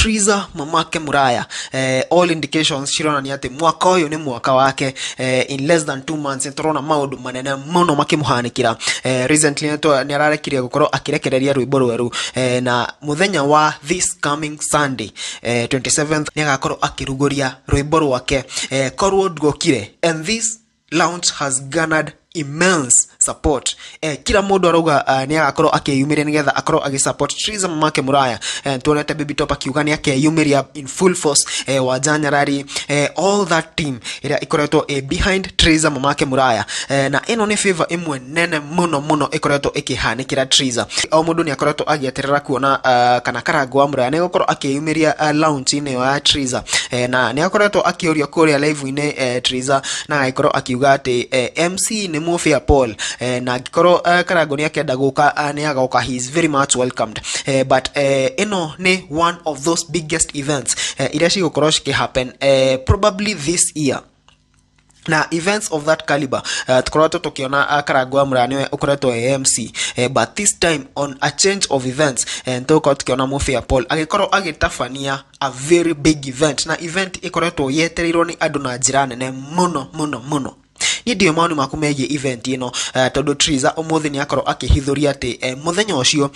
Triza mamake Muraya. All indications shirona ni ati mwaka uyu ni mwaka wake. In less than 2 months turona maundu manene muno makimuhanikira. Recently ni ararekirie gukorwo akirekereria rwimbo rweru na muthenya wa this coming Sunday 27th ni agakorwo akiruguria rwimbo rwake korwo ndgokire, and this launch has garnered immense support. Kila mundu arauga ni agakorwo akiyumiria nigetha akorwo agisupport Triza mamake Muraya. Tuonete Baby Top akiuga ni akiyumiria in full force. Wa January all that team ira ikoretwo behind Triza mamake Muraya. Na ino ni favor imwe nene muno ikoretwo ikihanikira Triza. O mundu ni akoretwo agieterera kuona kana Karangũ wa Muraya ni gukorwo akiyumiria launch ine ya Triza. Na ni akoretwo akioria kuria live ine Triza na aikorwo akiuga ati MC ni Mufia Paul na gikorwo Karangũ ni akenda guka ni agoka, he is very much welcomed. But ino ni one of those biggest events ira cigukorwo happen probably this year. Na events of that caliber tukoretwo tukiona Karangũ wa Muraya niwe ukoretwo MC, but this time on a change of events tukoretwo tukiona Mufia Paul agikorwo agitabania a very big event, na event ikoretwo yetereirwo ni andu na njira nene muno. Ni ndio maoni makumegie event ino tondu Triza umuthi ni akorwo akihithuria ati muthenya ucio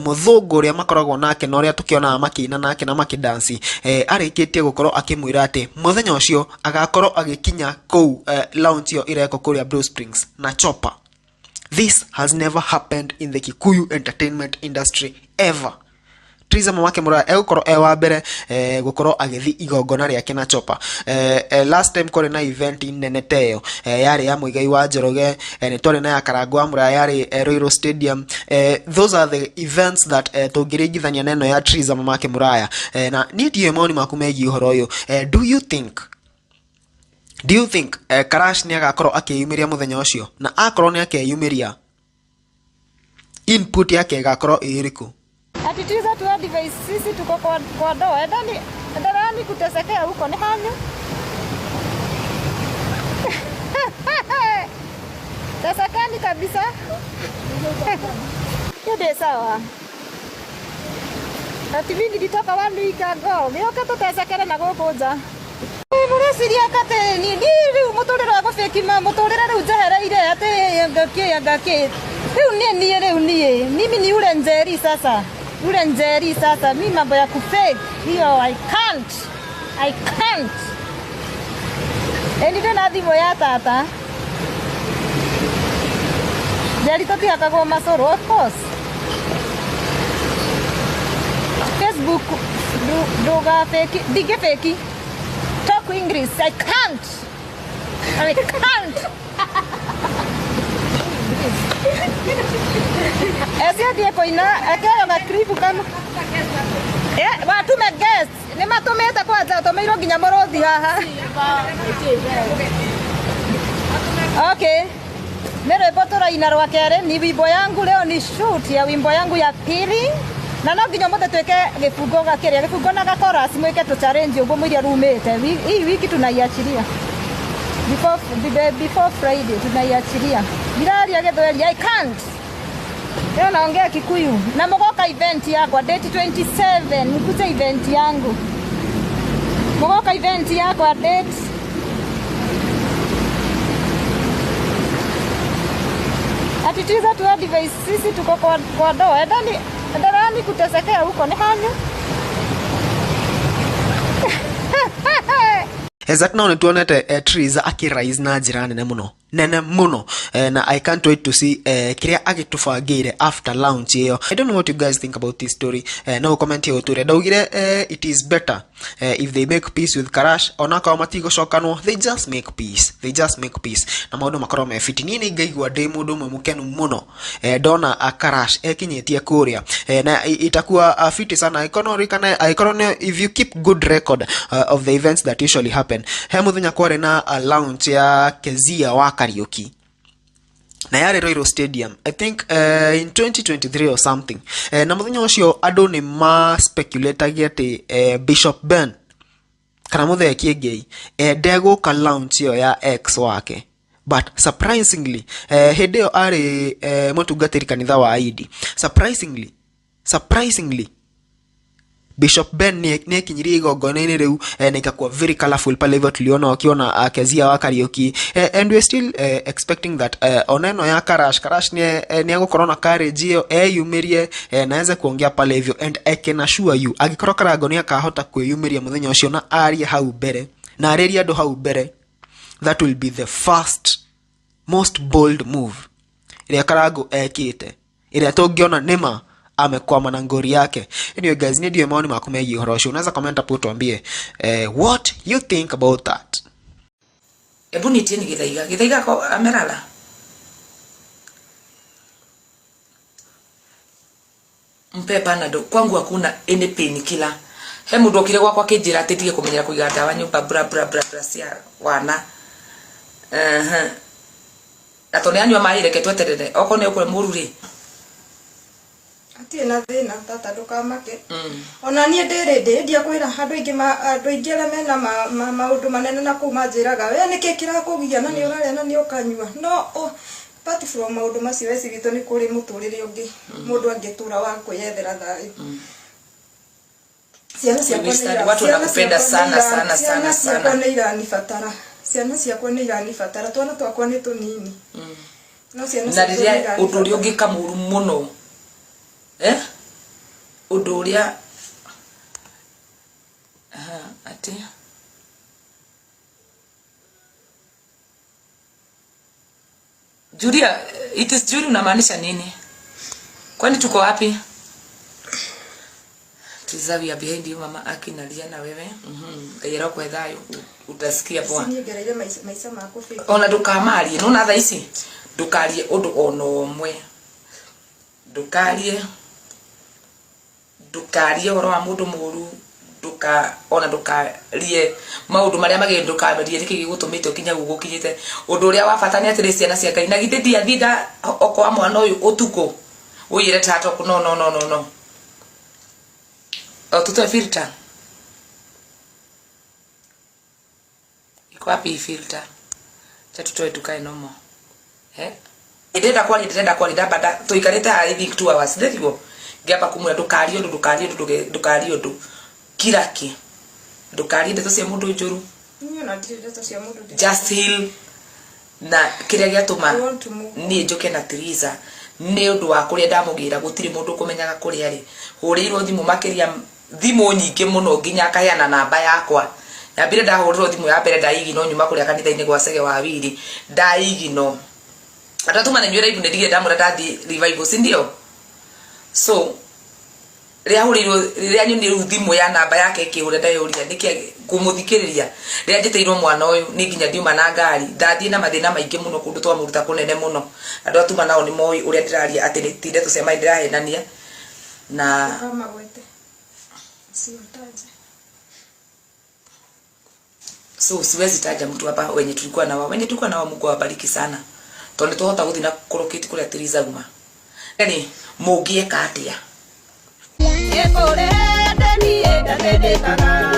muthungu uria makoragwo nake na uria tukiona makina nake na makidansi arikitie gukorwo akimwira ati muthenya ucio agakorwo agikinya kou launch yo ireko kuria Blue Springs na Chopper. This has never happened in the Kikuyu entertainment industry ever. Triza mamake Muraya egukorwo wa mbere gukorwo agithi igongona riake na Chopper. Last time kore na event nene teyo yari ya Muigai wa Njoroge, ni tore na ya Karangũ wa Muraya yari Royal Stadium. Those are the events that tungirigithania neno ya Triza mamake Muraya. Na ni ndiye maoni makumegi uhoro uyu. Do you think Karash ni agakorwo akiyumiria muthenya ucio, na akorwo ni akiyumiria input yake igakorwo iriku? Ati Triza tu advice sisi tuko kwa doa. Ndani kutesekea huko ni hanyu. Tesekani kabisa. Yode sawa. Ati vingi ditoka wandu ikago. Mioka tutesekere na gokoja. Muresiria kate ni riu muturira wa gufekima muturira riu jehereire ati ngake. Riu nie mimi ni ule Njeri sasa. Mimi mambo ya kufake hiyo I can't. Ndio na thimo ya tata. Njeri toti akago masoro, of course. Facebook doga fake, dige fake. Talk English, I can't. Ese dia koina akaya na kribu kama watu me guest ni matumete kwanza utomeiro nginya morothi haha. Okay, mere botora ina rwa kere ni wimbo yangu leo, ni shoot ya wimbo yangu ya pili, na no nginya mothe tweke gifungo gakiria gifungo na gakora simweke tu challenge ugo mwiria rumete hii wiki tunaiachilia before Friday tunaiachilia Miraria Githweri. I can't. Leo naongea Kikuyu. Na Mogoka event yako date 27. Nikuje event yangu. Mogoka event yako date. Ati Triza tu advice sisi tuko kwa doa. Ndani kutesekea huko ni hanyu. Exactly now tuonete Triza akirise na njira nene muno. Na I can't wait to see kiria agitubangire after launch iyo. I don't know what you guys think about this story. No comment here uture. Daugire it is better if they make peace with Karash. Onaka matigo shokanwo, they just make peace. Na maundu makorwo me fiti. Nini ngaigua de mundu mukenu muno. Dona Karash ekinyetie kuria. Na itakuwa fiti sana economy if you keep good record of the events that usually happen. He muthenya kware na launch ya Kezia wa karaoke na yare Royal Stadium, I think in 2023 or something. Na muthenya ucio andu ni ma speculate ati Bishop Ben kana muthe kiengei ndego launch yo ya ex wake, but surprisingly hideo ari mutungatiri kanitha wa ID. Surprisingly Bishop Ben ni kinyiria igongona-inĩ riu na ikakuwa very colorful pale hivyo tuliona wakiona Kezia wa Kariuki and we still expecting that oneno ya Karash ni agukorwo na courage iyo yumirie naweza kuongea pale hivyo and I can assure you agikorwo Karango ni akahota kwiyumiria muthenya ucio na arie hau mbere na areria andu hau mbere, that will be the first most bold move ile Karango ekite ile tungiona nima amekwama na ngori yake. Anyway guys, ni ndio maoni maku megie uhoro ucio. Unaweza comment hapo tuambie what you think about that. Ebu nitieni Githaiga kwa amerala. Mpe panado kwangu hakuna any pain killer. He mundu okire gwakwa kinjira atitige kumenyera kuiga ndawa nyumba bra cia wana. Atone anywa mai reke tweterere oko ne ukore mururi. Ati na thina tata ndukamake. Ona nie ndiri ndia kwira andu ingi ala mena maundu manene na kuma njiraga we niki kirakugia na ni uraria na ni ukanyua no part from maundu macio weci gitu ni kuri muturire ungi mundu angitura wa kwiyethera thai. Ciana ciakwa watu wanakupenda sana. Ciana ciakwa ni iranibatara. Ciana ciakwa ni iranibatara. Twana twakwa ni tunini. No ciana ciakwa ni iranibatara. Undu uri ungi kamuru muno. Undu uria ati Julia, it is Julia unamaanisha nini? Kwani tuko wapi? Tuzawi ya behind you mama akinalia na wewe. Gayera kwa thayo utasikia bwa. Sinyegereire maisha mako fake. Ona ndukamarie, nona tha ici. Ndukarie undu ono omwe. Ndukarie horo wa mundu muru. Ndukarie maundu maria mage ndukarie niki gigutumite kinya gugukinyite undu uria wa bata ni atiri ciana cia Ngai na giteti athinda okwa mwana uyu utuko uyire tata no tutoe filter iko wapi filter cha tutoe tukae nomo ndenda kwani ndabada tuikarite ha hivi 2 hours ndivyo ngamba kumura ndukario ndu kiraki ndukari ndeto cia mundu njuru niona ndeto cia mundu just heal na kiria giatuma ni njoke na Tiriza ni undu wa kuria ndamugira gutiri mundu kumenyaga kuria ari hurirwo thimu makiria thimu nyingi muno nginya akayana namba yakwa yambire ndahurirwo thimu ya mbere ndaigino nyuma kuria kanitha-ini gwa Sege wa Wili ndaigino atatuma na nywera ibu ndirige ndamura ndathi revival sindio so ria nyoni ruthimu ya namba yake kihura ndayuria niki kumuthikiriria ria njiteirwo mwana uyu ni nginya ndiuma na ngari ndathie na mathina maingi muno kundu twa muruta kunene muno andu atuma nao ni moi uria ndiraria ati tinde tu sema ndirahenania na kama gwete siutaje so siwezi taja mtu hapa wenye tulikuwa nao Mungu awabariki sana tondu tuhota guthina kurokiti kuria Tiriza uma yani mugie katia Yekore deni edane dekana